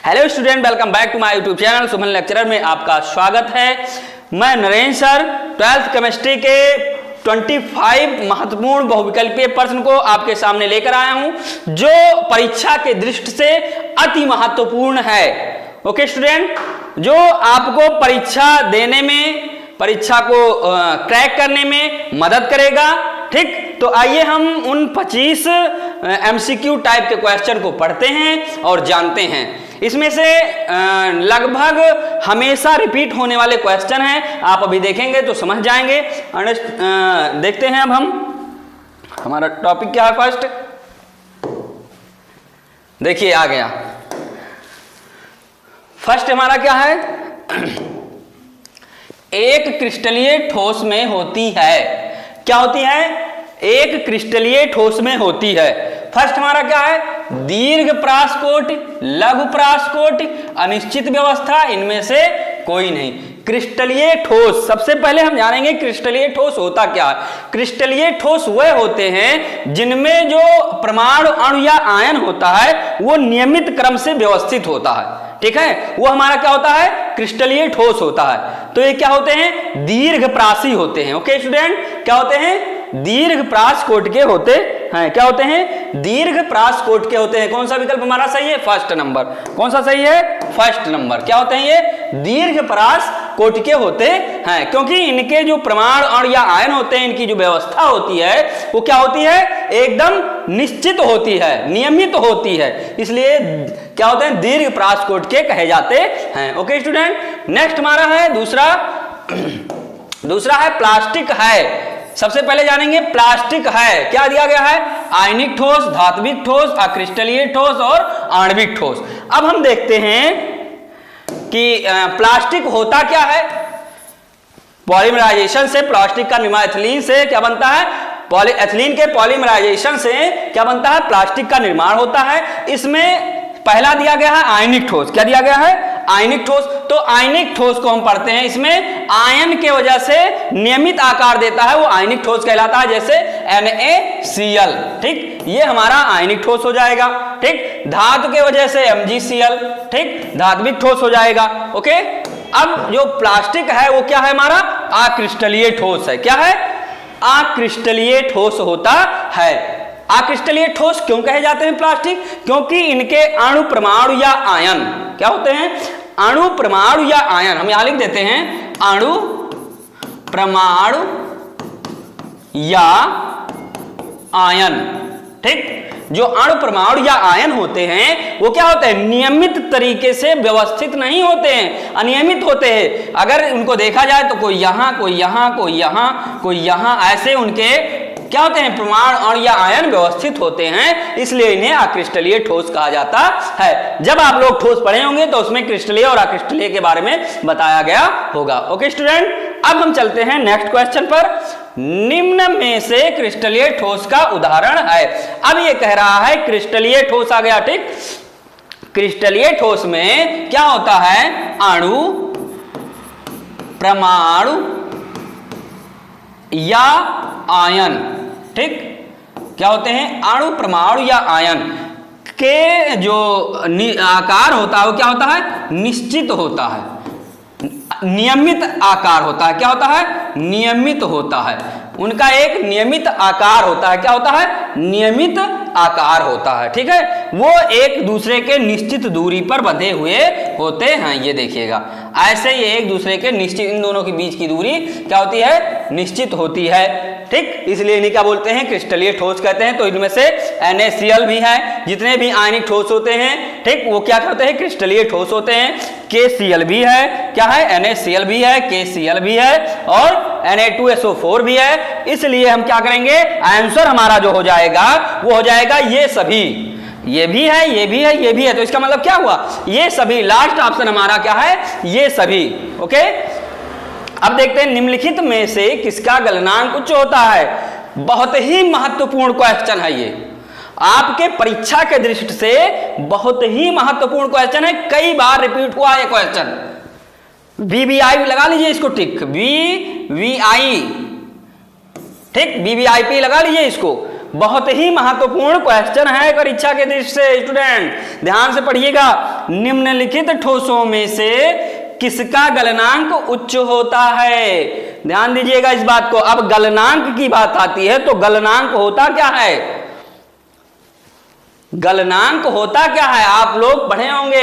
Hello student, welcome back to my YouTube channel Suman lecturer में आपका स्वागत है। मैं नरेंद्र सर 12th केमिस्ट्री के 25 महत्वपूर्ण बहुविकल्पीय प्रश्न को आपके सामने लेकर आया हूं जो परीक्षा के दृष्टि से अति महत्वपूर्ण है। ओके स्टूडेंट, जो आपको परीक्षा देने में, परीक्षा को क्रैक करने में मदद करेगा। ठीक, तो आइए हम उन 25 MCQ टाइप के क्वेश्चन को पढ़ते हैं और जानते हैं। इसमें से लगभग हमेशा रिपीट होने वाले क्वेश्चन हैं, आप अभी देखेंगे तो समझ जाएंगे। देखते हैं अब हम, हमारा टॉपिक क्या है। फर्स्ट देखिए आ गया। फर्स्ट हमारा क्या है, एक क्रिस्टलीय ठोस में होती है। क्या होती है? एक क्रिस्टलीय ठोस में होती है। फर्स्ट हमारा क्या है, दीर्घ परासकोट, लघु परासकोट, अनिश्चित व्यवस्था, इनमें से कोई नहीं। क्रिस्टलीय ठोस, सबसे पहले हम जानेंगे क्रिस्टलीय ठोस होता क्या है। क्रिस्टलीय ठोस वह होते हैं जिनमें जो परमाणु, अणु या आयन होता है वो नियमित क्रम से व्यवस्थित होता है। ठीक है, वो हमारा क्या होता है, क्रिस्टलीय ठोस होता है। तो ये क्या होते हैं, दीर्घ परासी होते हैं। ओके स्टूडेंट, क्या होते हैं, दीर्घ परासकोट के होते हैं। क्या होते हैं, दीर्घ परासकोट के होते हैं। कौन सा विकल्प हमारा सही है? First number. कौन सा सही है? First number. क्या होते हैं ये, दीर्घ परासकोट के होते हैं, क्योंकि इनके जो परमाणु, अणु या आयन होते हैं, इनकी जो व्यवस्था होती है वो क्या होती है, एकदम निश्चित होती है, नियमित होती है। इसलिए क्या होते हैं, दीर्घ परासकोट के कहे जाते हैं। ओके स्टूडेंट, नेक्स्ट हमारा है दूसरा है प्लास्टिक है। सबसे पहले जानेंगे प्लास्टिक है। क्या दिया गया है, आयनिक ठोस, धात्विक ठोस, अक्रिस्टलीय ठोस और आणविक ठोस। अब हम देखते हैं कि प्लास्टिक होता क्या है। पॉलीमराइजेशन से प्लास्टिक का निर्माण, एथिलीन से क्या बनता है, एथिलीन के पॉलीमराइजेशन से क्या बनता है, प्लास्टिक का निर्माण होता है। इसमें पहला दिया गया है आयनिक ठोस। क्या दिया गया है, आयनिक ठोस। तो आयनिक ठोस को हम पढ़ते हैं, इसमें आयन के वजह से नियमित आकार देता है, वो आयनिक ठोस कहलाता है, जैसे NaCl। ठीक, ये हमारा आयनिक ठोस हो जाएगा। ठीक, धातु के वजह से MgCl, ठीक, धात्विक ठोस हो जाएगा। ओके, अब जो प्लास्टिक है वो क्या है, हमारा अक्रिस्टलीय ठोस है। क्या है, अक्रिस्टलीय ठोस होता है। अक्रिस्टलीय ठोस क्यों कहे जाते हैं प्लास्टिक? क्योंकि इनके अणु, परमाणु या आयन क्या होते हैं, अणु, परमाणु या आयन। हम यहां लिख देते हैं अणु, परमाणु या आयन। ठीक, जो अणु, परमाणु या आयन होते हैं वो क्या होते हैं, नियमित तरीके से व्यवस्थित नहीं होते हैं, अनियमित होते हैं। अगर उनको देखा जाए तो कोई यहां, कोई यहां, कोई यहां, कोई यहां, ऐसे उनके क्या होते हैं, परमाणु, अणु या आयन व्यवस्थित होते हैं, इसलिए इन्हें अक्रिस्टलीय ठोस कहा जाता है। जब आप लोग ठोस पढ़े होंगे तो उसमें क्रिस्टलीय और अक्रिस्टलीय के बारे में बताया गया होगा। ओके स्टूडेंट, अब हम चलते हैं नेक्स्ट क्वेश्चन पर। निम्न में से क्रिस्टलीय ठोस का उदाहरण है। अब ये कह रहा है क्रिस्टलीय ठोस आ गया। ठीक, क्रिस्टलीय ठोस में क्या होता है, अणु, परमाणु या आयन। ठीक, क्या होते हैं, अणु, परमाणु या आयन के जो आकार होता है वो क्या होता है, निश्चित होता है, नियमित आकार होता है। क्या होता है, नियमित होता है। उनका एक नियमित आकार होता है। क्या होता है, नियमित आकार होता है। ठीक है, वो एक दूसरे के निश्चित दूरी पर बंधे हुए होते हैं। ये देखिएगा, ऐसे ये एक दूसरे के निश्चित, इन दोनों के बीच की दूरी क्या होती है, निश्चित होती है। ठीक, इसलिए इन्हें क्या बोलते हैं, क्रिस्टलीय ठोस कहते हैं। तो इनमें से NaCl भी है, जितने भी आयनिक ठोस होते हैं, ठीक, वो क्या होते हैं, क्रिस्टलीय ठोस होते हैं। KCl भी है, क्या है, NaCl भी है, KCl भी है और Na2SO4 भी है। इसलिए हम क्या करेंगे, आंसर हमारा जो हो जाएगा वो हो जाएगा ये सभी। ये भी है, ये भी है, ये भी है, तो इसका मतलब क्या हुआ, ये सभी। लास्ट ऑप्शन हमारा क्या है, ये सभी। ओके, अब देखते हैं निम्नलिखित में से किसका गलनांक उच्च होता है। बहुत ही महत्वपूर्ण क्वेश्चन है ये, आपके परीक्षा के दृष्टि से बहुत ही महत्वपूर्ण क्वेश्चन है। कई बार रिपीट हुआ ये क्वेश्चन। VVI लगा लीजिए इसको, ठीक, VVI, ठीक, VVIP लगा लीजिए इसको। बहुत ही महत्वपूर्ण क्वेश्चन है परीक्षा के दृष्टि से। स्टूडेंट ध्यान से पढ़िएगा, निम्नलिखित ठोसों में से किसका गलनांक उच्च होता है? ध्यान दीजिएगा इस बात को। अब गलनांक की बात आती है तो गलनांक होता क्या है? गलनांक होता क्या है? आप लोग पढ़े होंगे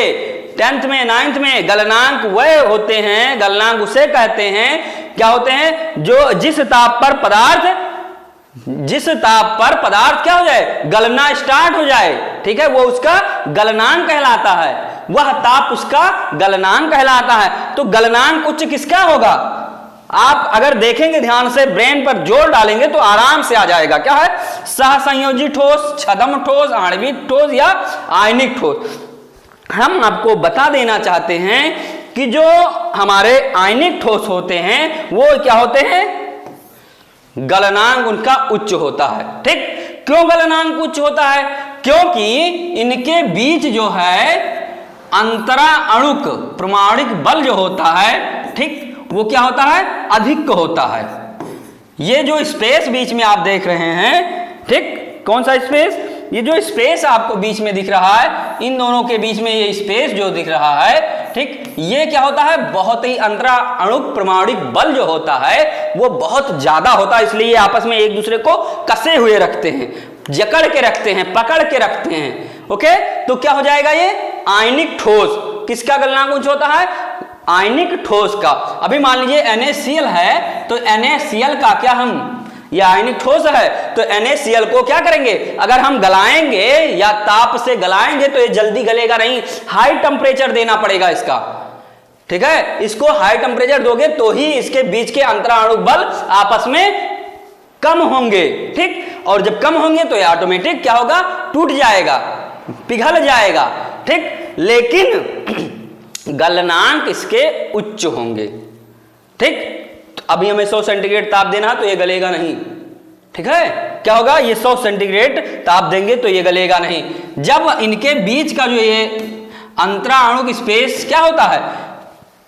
10th में 9th में। गलनांक वह होते हैं, गलनांक उसे कहते हैं, क्या होते हैं, जो जिस ताप पर पदार्थ क्या हो जाए, गलना स्टार्ट हो जाए, ठीक है, वो उसका गलनांक कहलाता है। वह ताप उसका गलनांक कहलाता है। तो गलनांक उच्च किसका होगा? आप अगर देखेंगे ध्यान से, ब्रेन पर जोर डालेंगे तो आराम से आ जाएगा। क्या है? सहसंयोजी ठोस, छद्म ठोस, आणविक ठोस या आयनिक ठोस। हम आपको बता देना चाहते हैं कि जो हमारे आयनिक ठोस होते हैं वो क्या होते हैं? गलनांक उनका उच्च होता है। ठीक, क्यों गलनांक उच्च होता है? क्योंकि इनके बीच जो है अंतरा अणुक प्रमाणिक बल जो होता है, ठीक, वो क्या होता है? अधिक होता है। ये जो स्पेस बीच में आप देख रहे हैं, ठीक, कौन सा स्पेस? ये जो स्पेस आपको बीच में दिख रहा है, इन दोनों के बीच में ये स्पेस जो दिख रहा है, ठीक, ये क्या होता है? बहुत ही अंतरा अणुक प्रमाणिक बल जो होता है वो बहुत ज्यादा होता है। इसलिए ये आपस में एक दूसरे को कसे हुए रखते हैं, जकड़ के रखते हैं, पकड़ के रखते हैं। ओके, तो क्या हो जाएगा? ये आयनिक ठोस। किसका गलनांक उच्च होता है? आयनिक ठोस का। अभी मान लीजिए NaCl है तो NaCl का क्या हम, ये आयनिक ठोस है तो NaCl को क्या करेंगे? अगर हम गलाएंगे या ताप से गलाएंगे तो ये जल्दी गलेगा नहीं, हाई टेम्परेचर देना पड़ेगा इसका। ठीक है, इसको हाई टेम्परेचर दोगे तो ही इसके बीच के अंतराणुक बल आपस में कम होंगे। ठीक, और जब कम होंगे तो ये ऑटोमेटिक क्या होगा? टूट जाएगा, पिघल जाएगा। ठीक, लेकिन गलनांक इसके उच्च होंगे। ठीक, तो अभी हमें 100 सेंटीग्रेड ताप देना तो ये गलेगा नहीं। ठीक है, क्या होगा? ये 100 सेंटीग्रेड ताप देंगे तो ये गलेगा नहीं। जब इनके बीच का जो ये अंतराणुक स्पेस क्या होता है?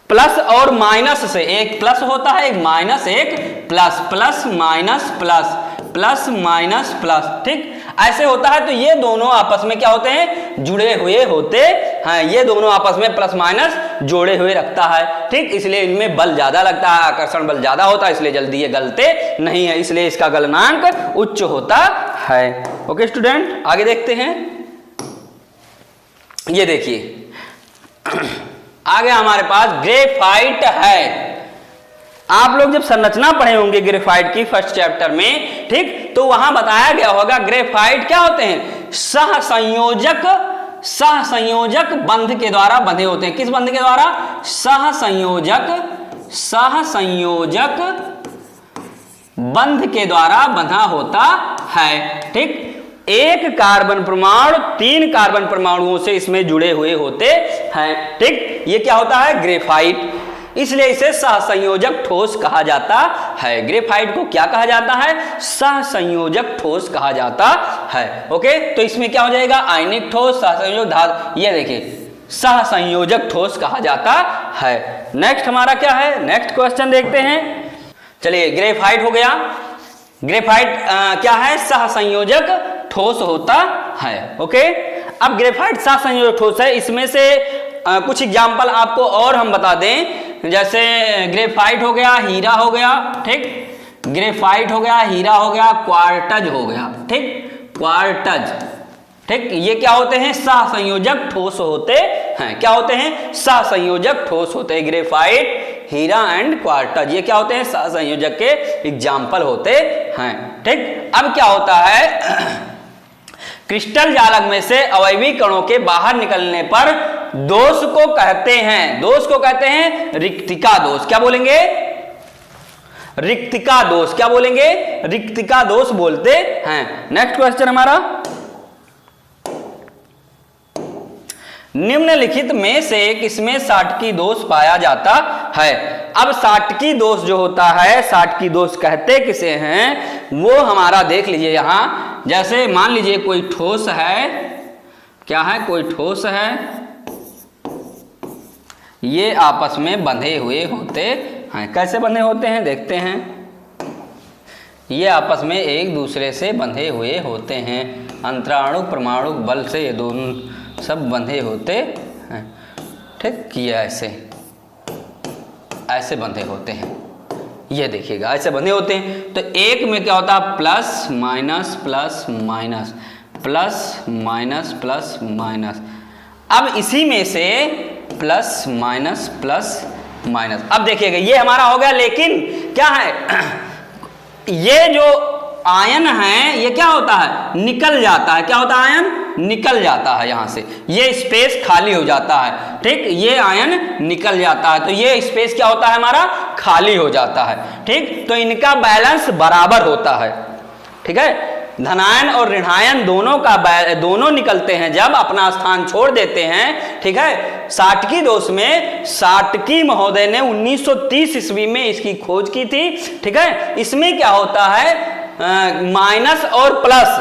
प्लस और माइनस से, एक प्लस होता है, एक माइनस, एक plus, plus minus plus, plus minus plus. ठीक, ऐसे होता है तो ये दोनों आपस में क्या होते हैं? जुड़े हुए होते हैं। ये दोनों आपस में प्लस माइनस जोड़े हुए रखता है। ठीक, इसलिए इनमें बल ज्यादा लगता है, आकर्षण बल ज्यादा होता है, इसलिए जल्दी ये गलते नहीं है, इसलिए इसका गलनांक उच्च होता है। ओके स्टूडेंट, आगे देखते हैं। ये देखिए आगे हमारे पास ग्रेफाइट है। आप लोग जब संरचना पढ़े होंगे ग्रेफाइट की फर्स्ट चैप्टर में, ठीक, तो वहां बताया गया होगा ग्रेफाइट क्या होते हैं? सहसंयोजक बंध के द्वारा बंधे होते हैं। किस बंध के द्वारा? सहसंयोजक बंध के द्वारा बंधा होता है। ठीक, एक कार्बन परमाणु 3 कार्बन परमाणुओं से इसमें जुड़े हुए होते हैं। ठीक, ये क्या होता है? ग्रेफाइट। इसलिए इसे सहसंयोजक ठोस कहा जाता है। ग्रेफाइट को क्या कहा जाता है? सहसंयोजक ठोस कहा जाता है। ओके, तो इसमें क्या हो जाएगा? आयनिक ठोस, सहसंयोजक धातु। ये देखिए सहसंयोजक ठोस कहा जाता है। नेक्स्ट हमारा क्या है? नेक्स्ट क्वेश्चन देखते हैं। चलिए, ग्रेफाइट हो गया। ग्रेफाइट क्या है? सहसंयोजक ठोस होता है। ओके, अब ग्रेफाइट सहसंयोजक ठोस है। इसमें से कुछ एग्जाम्पल आपको और हम बता दें, जैसे ग्रेफाइट हो गया, हीरा हो गया। ठीक, ग्रेफाइट हो गया, हीरा हो गया, क्वार्टज हो गया। ठीक, क्वार्टज। ठीक, ये क्या होते हैं? सहसंयोजक ठोस होते हैं। क्या होते हैं? सहसंयोजक ठोस होते हैं। ग्रेफाइट, हीरा एंड क्वार्टज, ये क्या होते हैं? सहसंयोजक के एग्जाम्पल होते हैं। ठीक, अब क्या होता है? क्रिस्टल जालक में से अवयवी कणों के बाहर निकलने पर दोष को कहते हैं, दोष को कहते हैं रिक्तिका दोष। क्या बोलेंगे? रिक्तिका दोष। क्या बोलेंगे? रिक्तिका दोष बोलते हैं। नेक्स्ट क्वेश्चन हमारा, निम्नलिखित में से किसमें साटकी दोष पाया जाता है? अब साटकी दोष जो होता है, साटकी दोष कहते किसे हैं वो हमारा देख लीजिए यहां। जैसे मान लीजिए कोई ठोस है, क्या है? कोई ठोस है, ये आपस में बंधे हुए होते हैं। कैसे बंधे होते हैं देखते हैं। ये आपस में एक दूसरे से बंधे हुए होते हैं, अंतराणु परमाणु बल से ये दोनों सब बंधे होते हैं। ठीक, ये ऐसे बंधे होते हैं, ये देखिएगा ऐसे बंधे होते हैं। तो एक में क्या होता है, plus minus plus minus plus minus plus minus. अब इसी में से प्लस माइनस प्लस माइनस, अब देखिएगा ये हमारा हो गया। लेकिन क्या है, ये जो आयन है ये क्या होता है, निकल जाता है। क्या होता है, आयन निकल जाता है यहाँ से, ये स्पेस खाली हो जाता है। ठीक, ये आयन निकल जाता है तो ये स्पेस क्या होता है, हमारा खाली हो जाता है। ठीक, तो इनका बैलेंस बराबर होता है। ठीक है, धनायन और ऋणायन दोनों निकलते हैं जब अपना स्थान छोड़ देते हैं। ठीक है, साटकी दोष में साटकी महोदय ने 1930 ईस्वी में इसकी खोज की थी। ठीक है, इसमें क्या होता है, माइनस और प्लस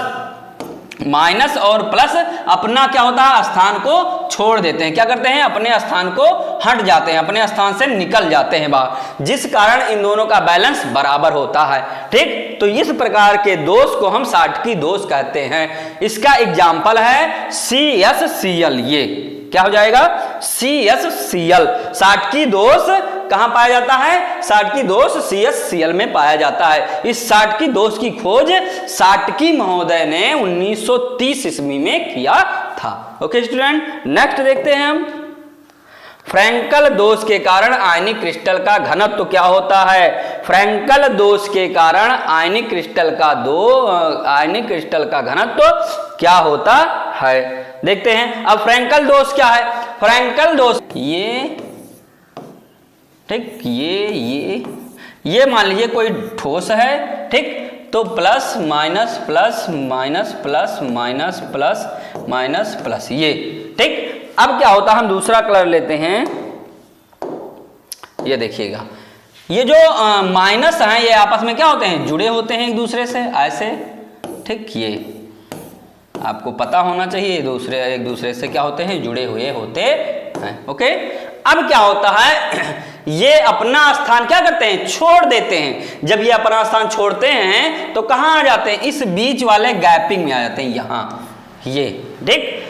अपना क्या होता है, स्थान को छोड़ देते हैं। क्या करते हैं, अपने स्थान को हट जाते हैं, अपने स्थान से निकल जाते हैं बाहर, जिस कारण इन दोनों का बैलेंस बराबर होता है। ठीक, तो इस प्रकार के दोष को हम साटकी दोष कहते हैं। इसका एग्जाम्पल है CSCl। ये क्या हो जाएगा, CSCl। साटकी दोष कहां पाया जाता है, साटकी दोष CSCl में पाया जाता है। इस साटकी दोष की खोज साटकी महोदय ने 1930 ईस्वी में किया था। ओके स्टूडेंट, नेक्स्ट देखते हैं हम। फ्रैंकल दोष के कारण आयनिक क्रिस्टल का घनत्व तो क्या होता है, फ्रैंकल दोष के कारण आयनिक क्रिस्टल का घनत्व तो क्या होता है, देखते हैं। अब फ्रैंकल दोष क्या है, फ्रैंकल दोष ये, ठीक, ये मान लीजिए कोई ठोस है। ठीक, तो plus minus plus minus plus minus plus minus plus ये। ठीक, अब क्या होता है, हम दूसरा कलर लेते हैं। ये देखिएगा, ये जो माइनस हैं ये आपस में क्या होते हैं, जुड़े होते हैं एक दूसरे से ऐसे। ठीक, ये आपको पता होना चाहिए, एक दूसरे से क्या होते हैं, जुड़े हुए होते हैं। ओके, अब क्या होता है, ये अपना स्थान क्या करते हैं, छोड़ देते हैं। जब ये अपना स्थान छोड़ते हैं तो कहाँ आ जाते हैं, इस बीच वाले गैपिंग में आ जाते हैं, यहाँ ये। ठीक,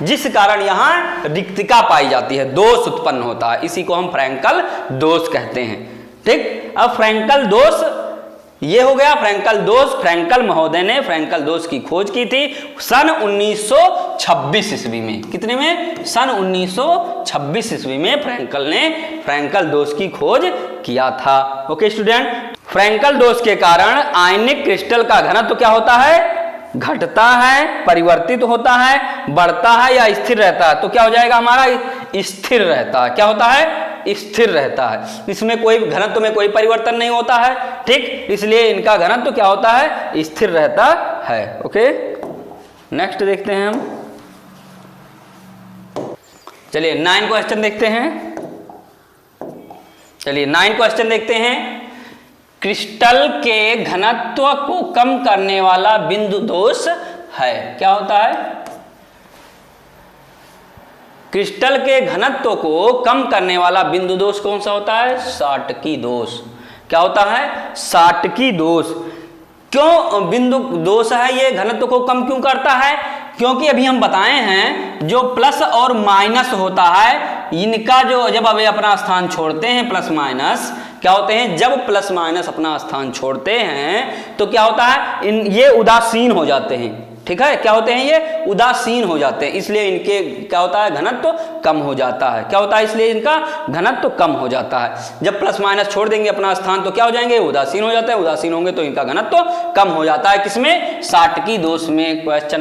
जिस कारण यहाँ रिक्तिका पाई जाती है, दोष उत्पन्न होता है, इसी को हम फ्रैंकल दोष कहते हैं। ठीक, अब फ्रैंकल दोष ये हो गया, फ्रैंकल दोष। फ्रैंकल महोदय ने फ्रैंकल दोष की खोज की थी सन 1926 ईस्वी में। कितने में, सन 1926 ईस्वी में फ्रैंकल ने फ्रैंकल दोष की खोज किया था। ओके स्टूडेंट, फ्रैंकल दोष के कारण आयनिक क्रिस्टल का घनत्व तो क्या होता है, घटता है, परिवर्तित होता है, बढ़ता है या स्थिर रहता है। तो क्या हो जाएगा हमारा, स्थिर रहता है। क्या होता है, स्थिर रहता है। इसमें कोई घनत्व में कोई परिवर्तन नहीं होता है। ठीक, इसलिए इनका घनत्व तो क्या होता है, स्थिर रहता है। ओके, नेक्स्ट देखते हैं हम। चलिए 9 क्वेश्चन देखते हैं। चलिए 9 क्वेश्चन देखते हैं। क्रिस्टल के घनत्व को कम करने वाला बिंदु दोष है, क्या होता है, क्रिस्टल के घनत्व को कम करने वाला बिंदु दोष कौन सा होता है, साटकी दोष। क्या होता है, साटकी दोष। क्यों बिंदु दोष है, ये घनत्व को कम क्यों करता है, क्योंकि अभी हम बताए हैं जो प्लस और माइनस होता है इनका जो जब अभी अपना स्थान छोड़ते हैं, प्लस माइनस क्या होते हैं, जब प्लस माइनस अपना स्थान छोड़ते हैं तो क्या होता है, ये उदासीन हो जाते हैं। ठीक है, क्या होते हैं, ये उदासीन हो जाते हैं, इसलिए इनके क्या होता है, घनत्व कम हो जाता है। क्या होता है, इसलिए इनका घनत्व कम हो जाता है। जब प्लस माइनस छोड़ देंगे अपना स्थान तो क्या हो जाएंगे, उदासीन हो जाता है। उदासीन होंगे तो इनका घनत्व कम हो जाता है। किसमें, साटकी दोष में। क्वेश्चन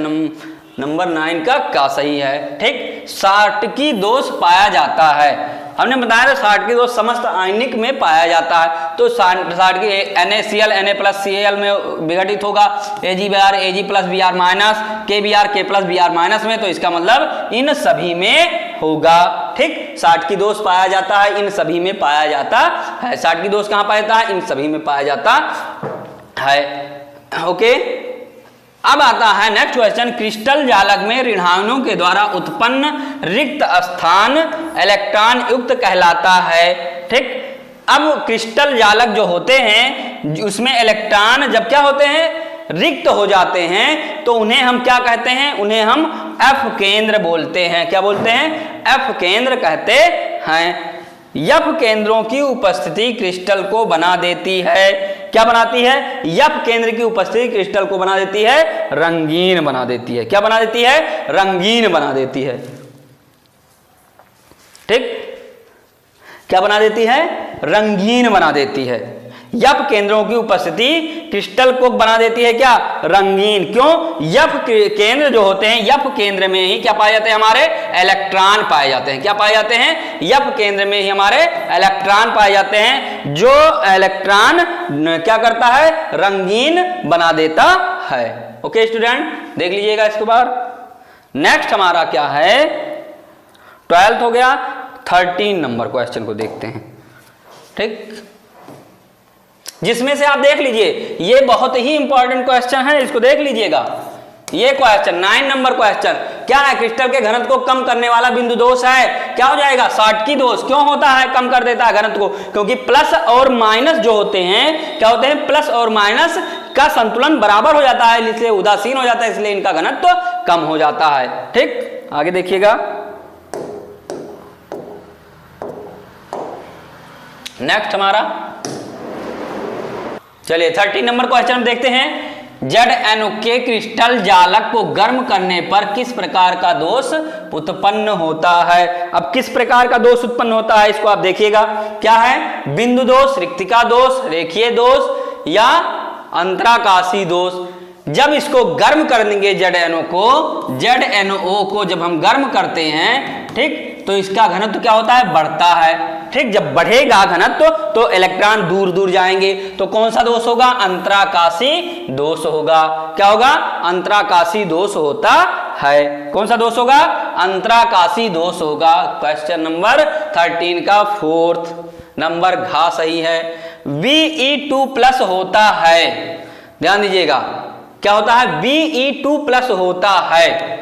नंबर 9 का क्या सही है। ठीक, साटकी दोष पाया जाता है। हमने बताया था साटकी दोष समस्त आयनिक में पाया जाता है। तो साटकी NaCl Na+Cal में विघटित होगा, AgBr Ag+Br minus, KBr K+Br minus में, तो इसका मतलब इन सभी में होगा। ठीक, साटकी दोष पाया जाता है, इन सभी में पाया जाता है। साटकी दोष कहाँ पाया जाता है, इन सभी में पाया जाता है। ओके, अब आता है नेक्स्ट क्वेश्चन। क्रिस्टल जालक में ऋणायनों के द्वारा उत्पन्न रिक्त स्थान इलेक्ट्रॉन युक्त कहलाता है। ठीक, अब क्रिस्टल जालक जो होते हैं उसमें इलेक्ट्रॉन जब क्या होते हैं, रिक्त हो जाते हैं, तो उन्हें हम क्या कहते हैं, उन्हें हम एफ केंद्र बोलते हैं। क्या बोलते हैं? एफ केंद्र कहते हैं। एफ केंद्रों की उपस्थिति क्रिस्टल को बना देती है, क्या बनाती है? एफ केंद्र की उपस्थिति क्रिस्टल को बना देती है, रंगीन बना देती है। क्या बना देती है? रंगीन बना देती है। ठीक, क्या बना देती है? रंगीन बना देती है। एफ केंद्रों की उपस्थिति क्रिस्टल को बना देती है क्या? रंगीन। क्यों? एफ केंद्र जो होते हैं, एफ केंद्र में ही क्या पाए जाते हैं? हमारे इलेक्ट्रॉन पाए जाते हैं। क्या पाए जाते हैं? एफ केंद्र में ही हमारे इलेक्ट्रॉन पाए जाते हैं, जो इलेक्ट्रॉन क्या करता है? रंगीन बना देता है। ओके स्टूडेंट, देख लीजिएगा इसके बाद। नेक्स्ट हमारा क्या है? 12th हो गया। 13 नंबर क्वेश्चन को देखते हैं। ठीक, जिसमें से आप देख लीजिए, ये बहुत ही इंपॉर्टेंट क्वेश्चन है, इसको देख लीजिएगा। ये क्वेश्चन 9 नंबर क्वेश्चन क्या है? क्रिस्टल के घनत्व को कम करने वाला बिंदु दोष है, क्या हो जाएगा? शॉटकी दोष। क्यों होता है? कम कर देता है घनत्व को, क्योंकि प्लस और माइनस जो होते हैं, क्या होते हैं? प्लस और माइनस का संतुलन बराबर हो जाता है, इसलिए उदासीन हो जाता है, इसलिए इनका घनत्व कम हो जाता है। ठीक, आगे देखिएगा। नेक्स्ट हमारा, चलिए 13 नंबर क्वेश्चन हम देखते हैं। ZnO के क्रिस्टल जालक को गर्म करने पर किस प्रकार का दोष उत्पन्न होता है? अब किस प्रकार का दोष उत्पन्न होता है, इसको आप देखिएगा। क्या है? बिंदु दोष, रिक्तिका दोष, रेखीय दोष या अंतराकाशी दोष। जब इसको गर्म कर देंगे ZnO को जब हम गर्म करते हैं, ठीक, तो इसका घनत्व क्या होता है? बढ़ता है। ठीक, जब बढ़ेगा घनत्व तो इलेक्ट्रॉन दूर दूर जाएंगे, तो कौन सा दोष होगा? अंतराकाशी दोष होगा। क्या होगा? अंतराकाशी दोष होता है। कौन सा दोष होगा? अंतराकाशी दोष होगा। क्वेश्चन नंबर 13 का 4th नंबर घ सही है। Be2+ होता है, ध्यान दीजिएगा, क्या होता है? Be2+ होता है।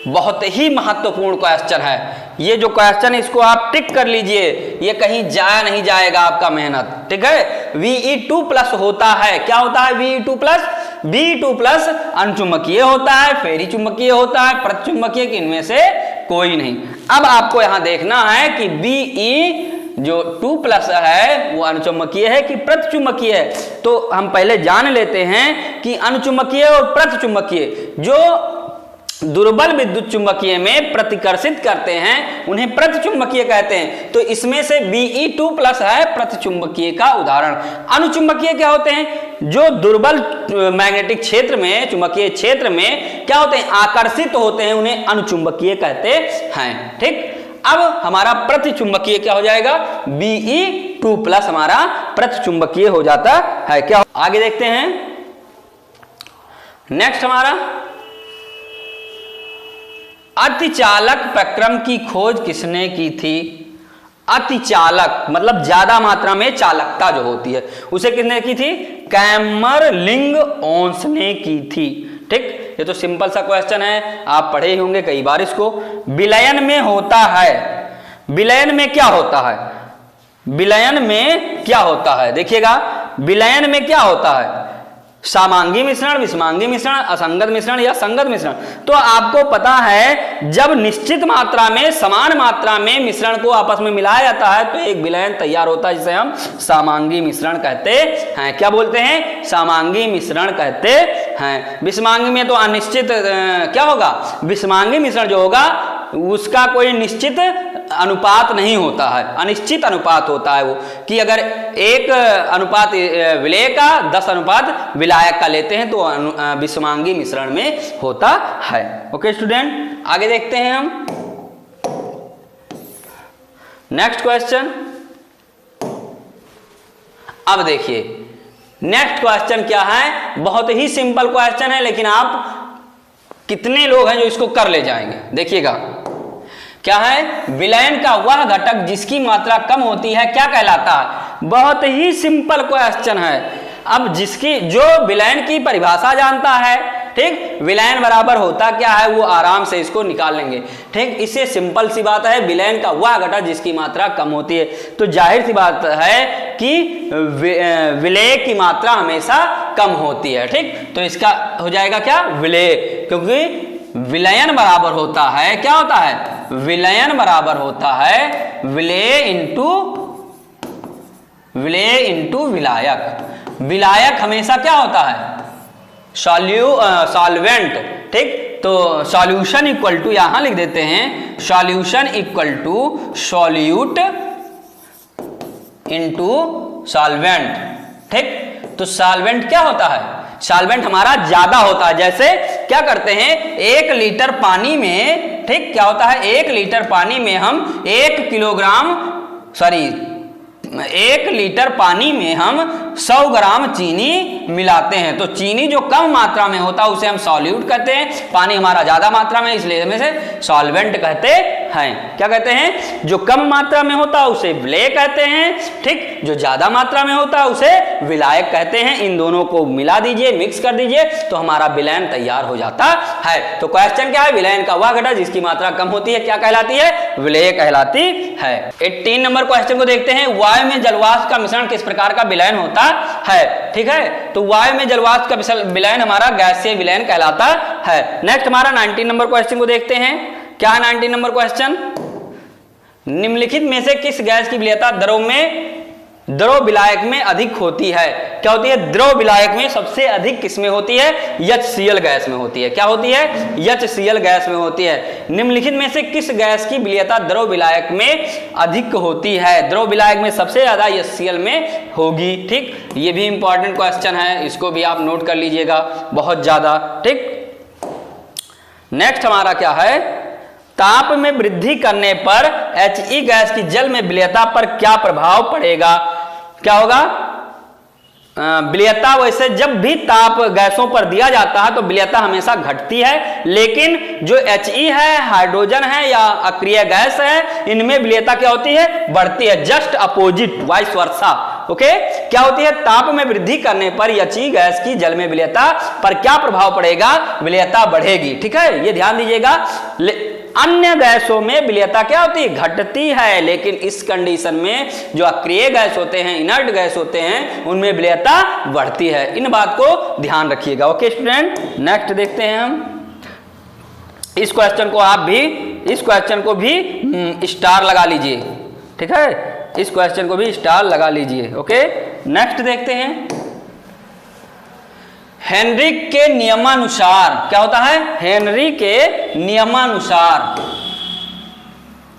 बहुत ही महत्वपूर्ण क्वेश्चन है ये जो क्वेश्चन, इसको आप टिक कर लीजिए, ये कहीं जाया नहीं जाएगा आपका मेहनत। ठीक है, Be2+ होता है। क्या होता है Be2+? Be2+ अनचुंबकीय होता है, फेरी चुंबकीय होता है, प्रतिचुंबकीय, कि इनमें से कोई नहीं। अब आपको यहां देखना है कि Be जो 2+ है वो अनुचुंबकीय है कि प्रतिचुंबकीय है। तो हम पहले जान लेते हैं कि अनुचुंबकीय और प्रतिचुंबकीय, जो दुर्बल विद्युत चुंबकीय में प्रतिकर्षित करते हैं उन्हें प्रतिचुंबकीय कहते हैं। तो इसमें से Be2+ है प्रतिचुंबकीय का उदाहरण। अनुचुंबकीय क्या होते हैं? जो दुर्बल मैग्नेटिक क्षेत्र में, चुंबकीय क्षेत्र में क्या होते हैं? आकर्षित होते हैं, उन्हें अनुचुंबकीय कहते हैं। ठीक, अब हमारा प्रतिचुंबकीय क्या हो जाएगा? Be2+ हमारा प्रतिचुंबकीय हो जाता है। क्या आगे देखते हैं। नेक्स्ट हमारा, अतिचालक प्रक्रम की खोज किसने की थी? अतिचालक मतलब ज्यादा मात्रा में चालकता जो होती है, उसे किसने की थी? कैमरलिंग-ओन्स ने की थी। ठीक, ये तो सिंपल सा क्वेश्चन है, आप पढ़े ही होंगे कई बार इसको। विलयन में होता है, विलयन में क्या होता है? विलयन में क्या होता है? देखिएगा, विलयन में क्या होता है? सामांगी मिश्रण, विषमांगी मिश्रण, असंगत मिश्रण या संगत मिश्रण। तो आपको पता है जब निश्चित मात्रा में, समान मात्रा में मिश्रण को आपस में मिलाया जाता है तो एक विलयन तैयार होता है, जिसे हम सामांगी मिश्रण कहते हैं। क्या बोलते हैं? सामांगी मिश्रण कहते हैं। विषमांगी में तो अनिश्चित क्या होगा? विषमांगी मिश्रण जो होगा उसका कोई निश्चित अनुपात नहीं होता है, अनिश्चित अनुपात होता है वो, कि अगर एक अनुपात विलेय का 10 अनुपात विलायक का लेते हैं तो विषमांगी मिश्रण में होता है। ओके स्टूडेंट, आगे देखते हैं हम। नेक्स्ट क्वेश्चन, अब देखिए नेक्स्ट क्वेश्चन क्या है? बहुत ही सिंपल क्वेश्चन है, लेकिन आप कितने लोग हैं जो इसको कर ले जाएंगे? देखिएगा क्या है? विलयन का वह घटक जिसकी मात्रा कम होती है क्या कहलाता है? बहुत ही सिंपल क्वेश्चन है। अब जिसकी, जो विलयन की परिभाषा जानता है ठीक। विलयन बराबर होता क्या है वो आराम से इसको निकाल लेंगे, ठीक। इससे सिंपल सी बात है, विलयन का वह घटक जिसकी मात्रा कम होती है। तो जाहिर सी बात है कि विलेय की मात्रा हमेशा कम होती है, ठीक। तो इसका हो जाएगा क्या, विलेय, क्योंकि विलयन बराबर होता है, क्या होता है, विलयन बराबर होता है विलेय इंटू विलायक। विलायक हमेशा क्या होता है, सॉल्वेंट, ठीक। तो सॉल्यूशन इक्वल टू, यहां लिख देते हैं solution equal to solute into solvent, ठीक। तो सॉल्वेंट क्या होता है, सॉल्वेंट हमारा ज्यादा होता है। जैसे क्या करते हैं, 1 लीटर पानी में, ठीक, क्या होता है, 1 लीटर पानी में हम 1 लीटर पानी में हम 100 ग्राम चीनी मिलाते हैं। तो चीनी जो कम मात्रा में होता है उसे हम सॉल्यूट कहते हैं, पानी हमारा ज्यादा मात्रा में, इसलिए हमें से सॉल्वेंट कहते हैं। क्या कहते हैं, जो कम मात्रा में होता है उसे विलेय कहते हैं, ठीक। जो ज्यादा मात्रा में होता है उसे विलायक कहते हैं। इन दोनों को मिला दीजिए, मिक्स कर दीजिए, तो हमारा विलयन तैयार हो जाता है। तो क्वेश्चन क्या है, विलयन का वह घटक जिसकी मात्रा कम होती है क्या कहलाती है, विलेय कहलाती है। 18 नंबर क्वेश्चन को देखते हैं, वायु में जलवाष्प का मिश्रण किस प्रकार का विलयन होता है, ठीक है। तो वायु में जलवाष्प का विलयन हमारा गैसीय विलयन कहलाता है। नेक्स्ट हमारा 19 नंबर क्वेश्चन को देखते हैं, क्या है 19 नंबर क्वेश्चन, निम्नलिखित में से किस गैस की विलेयता द्रव विलायक में अधिक होती है। क्या होती है, द्रव विलायक में सबसे अधिक किसमें होती है, HCl गैस में होती है। क्या होती है, HCl गैस में होती है। निम्नलिखित में से किस गैस की विलेयता द्रव विलायक में अधिक होती है, द्रव विलायक में सबसे ज्यादा HCl में होगी, ठीक। ये भी इंपॉर्टेंट क्वेश्चन है, इसको भी आप नोट कर लीजिएगा बहुत ज्यादा, ठीक। नेक्स्ट हमारा क्या है, ताप में वृद्धि करने पर He गैस की जल में विलेयता पर क्या प्रभाव पड़ेगा। क्या होगा, विलेयता, वैसे जब भी ताप गैसों पर दिया जाता है तो विलेयता हमेशा घटती है, लेकिन जो He है, हाइड्रोजन है या अक्रिय गैस है, इनमें विलेयता क्या होती है, बढ़ती है। Just opposite, vice versa, okay. क्या होती है, ताप में वृद्धि करने पर He गैस की जल में विलेयता पर क्या प्रभाव पड़ेगा, विलेयता बढ़ेगी, ठीक है, ये ध्यान दीजिएगा। अन्य गैसों में विलेयता क्या होती है, घटती है, लेकिन इस कंडीशन में जो अक्रिय गैस होते हैं, इनर्ट गैस होते हैं, उनमें विलेयता बढ़ती है। इन बात को ध्यान रखिएगा, ओके स्टूडेंट। नेक्स्ट देखते हैं हम इस क्वेश्चन को, आप भी इस क्वेश्चन को भी स्टार लगा लीजिए, ठीक है, इस क्वेश्चन को भी स्टार लगा लीजिए, ओके। नेक्स्ट देखते हैं, हेनरी के नियमानुसार, क्या होता है, हेनरी के नियमानुसार।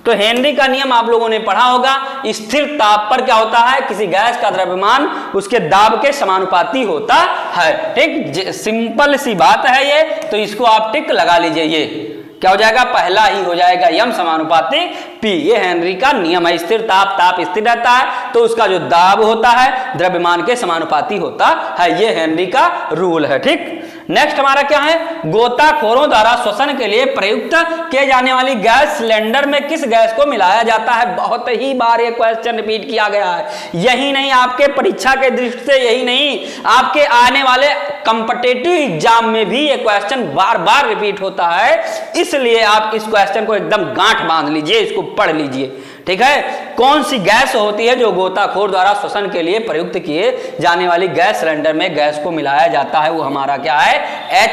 तो हेनरी का नियम आप लोगों ने पढ़ा होगा, स्थिर ताप पर क्या होता है, किसी गैस का द्रव्यमान उसके दाब के समानुपाती होता है, ठीक। सिंपल सी बात है ये, तो इसको आप टिक लगा लीजिए। ये क्या हो जाएगा, पहला ही हो जाएगा यम समानुपाती P। ये हेनरी का नियम है, स्थिर ताप स्थिर रहता है तो उसका जो दाब होता है द्रव्यमान के समानुपाती होता है, ये हेनरी का रूल है, ठीक। नेक्स्ट हमारा क्या है, गोताखोरों द्वारा श्वसन के लिए प्रयुक्त किए जाने वाली गैस सिलेंडर में किस गैस को मिलाया जाता है। बहुत ही बार ये क्वेश्चन रिपीट किया गया है, यही नहीं आपके परीक्षा के दृष्टि से, यही नहीं आपके आने वाले कॉम्पिटिटिव एग्जाम में भी ये क्वेश्चन बार बार रिपीट होता है, इसलिए आप इस क्वेश्चन को एकदम गांठ बांध लीजिए, इसको पढ़ लीजिए, ठीक है। कौन सी गैस होती है जो गोताखोर द्वारा श्वसन के लिए प्रयुक्त किए जाने वाली गैस सिलेंडर में गैस को मिलाया जाता है, वो हमारा क्या है,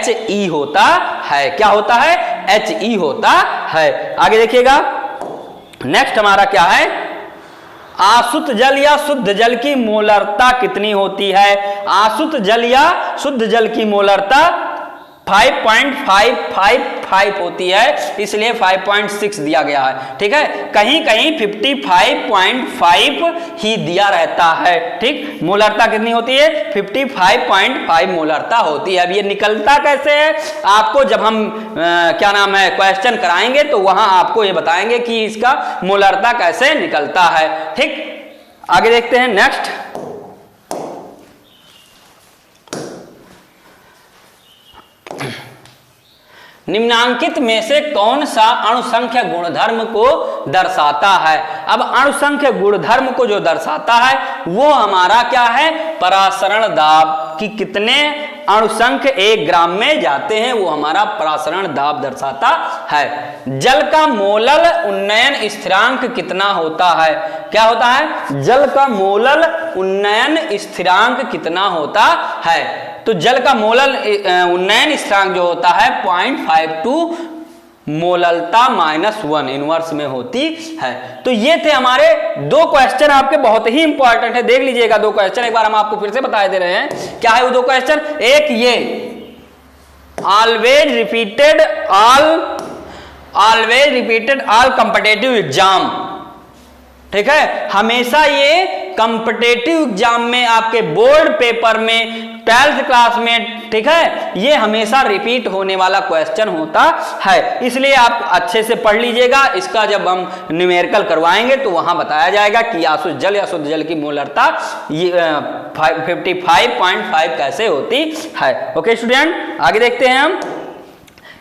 He होता है। क्या होता है, He होता है। आगे देखिएगा, नेक्स्ट हमारा क्या है, आसुत जल या शुद्ध जल की मोलरता कितनी होती है। आसुत जल या शुद्ध जल की मोलरता 5.555 होती है, इसलिए 5.6 दिया गया है, ठीक है। कहीं कहीं 55.5 ही दिया रहता है, ठीक। मोलरता कितनी होती है, 55.5 मोलरता होती है। अब ये निकलता कैसे है, आपको जब हम क्या नाम है क्वेश्चन कराएंगे तो वहां आपको ये बताएंगे कि इसका मोलरता कैसे निकलता है, ठीक। आगे देखते हैं, नेक्स्ट निम्नांकित में से कौन सा अणुसंख्य गुणधर्म को दर्शाता है। अब अणुसंख्य गुणधर्म को जो दर्शाता है वो हमारा क्या है, परासरण दाब कि कितने अणुसंख्य 1 ग्राम में जाते हैं, वो हमारा परासरण दाब दर्शाता है। जल का मोलल उन्नयन स्थिरांक कितना होता है? क्या होता है? जल का मोलल उन्नयन स्थिरांक कितना होता है? तो जल का मोलल उन्नयन स्थिरांक जो होता है 0.52 मोललता -1 इनवर्स में होती है। तो ये थे हमारे 2 क्वेश्चन, आपके बहुत ही इंपॉर्टेंट है, देख लीजिएगा 2 क्वेश्चन। एक बार हम आपको फिर से बता दे रहे हैं क्या है वो 2 क्वेश्चन। एक ये always repeated all competitive exam, ठीक है, हमेशा ये कॉम्पिटिटिव एग्जाम में आपके बोर्ड पेपर में 12th क्लास में, ठीक है, ये हमेशा रिपीट होने वाला क्वेश्चन होता है। इसलिए आप अच्छे से पढ़ लीजिएगा। इसका जब हम न्यूमेरिकल करवाएंगे तो वहां बताया जाएगा कि अशुद्ध जल या शुद्ध जल की मोलरता 55.5 कैसे होती है। ओके स्टूडेंट, आगे देखते हैं हम।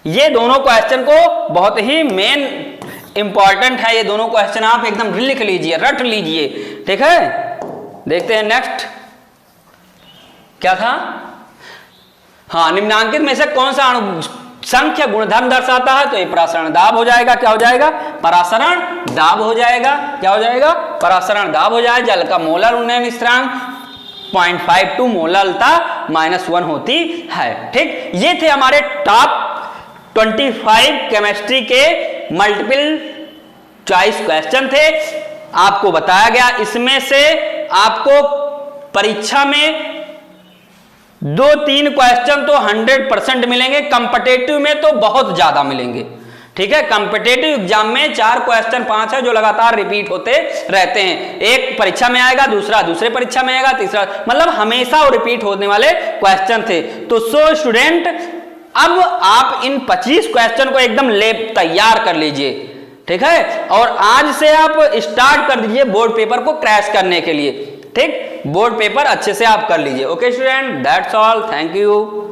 ये दोनों क्वेश्चन को बहुत ही मेन इंपॉर्टेंट है, ये दोनों क्वेश्चन आप एकदम लिख लीजिए, रट लीजिए, ठीक है। देखते हैं नेक्स्ट क्या था। हाँ, निम्नांकित में से कौन सा अणु संख्या गुणधर्म दर्शाता है? तो ये परासरण दाब हो जाएगा। क्या हो जाएगा? परासरण दाब हो जाएगा। क्या हो जाएगा? परासरण दाब हो जाएगा। जल का मोलर उन्नयन स्थिरांक 0.52 मोललता -1 होती है। ठीक, ये थे हमारे टॉप 25 केमिस्ट्री के मल्टीपल चॉइस क्वेश्चन थे। आपको बताया गया इसमें से आपको परीक्षा में 2-3 क्वेश्चन तो 100% मिलेंगे, कॉम्पिटिटिव में तो बहुत ज्यादा मिलेंगे। ठीक है, कॉम्पिटिटिव एग्जाम में 4 क्वेश्चन 5 है जो लगातार रिपीट होते रहते हैं। एक परीक्षा में आएगा, दूसरा दूसरे परीक्षा में आएगा, तीसरा, मतलब हमेशा वो रिपीट होने वाले क्वेश्चन थे। तो सो स्टूडेंट, अब आप इन 25 क्वेश्चन को एकदम तैयार कर लीजिए, ठीक है, और आज से आप स्टार्ट कर दीजिए बोर्ड पेपर को क्रैश करने के लिए। ठीक, बोर्ड पेपर अच्छे से आप कर लीजिए। Okay student, that's all, thank you.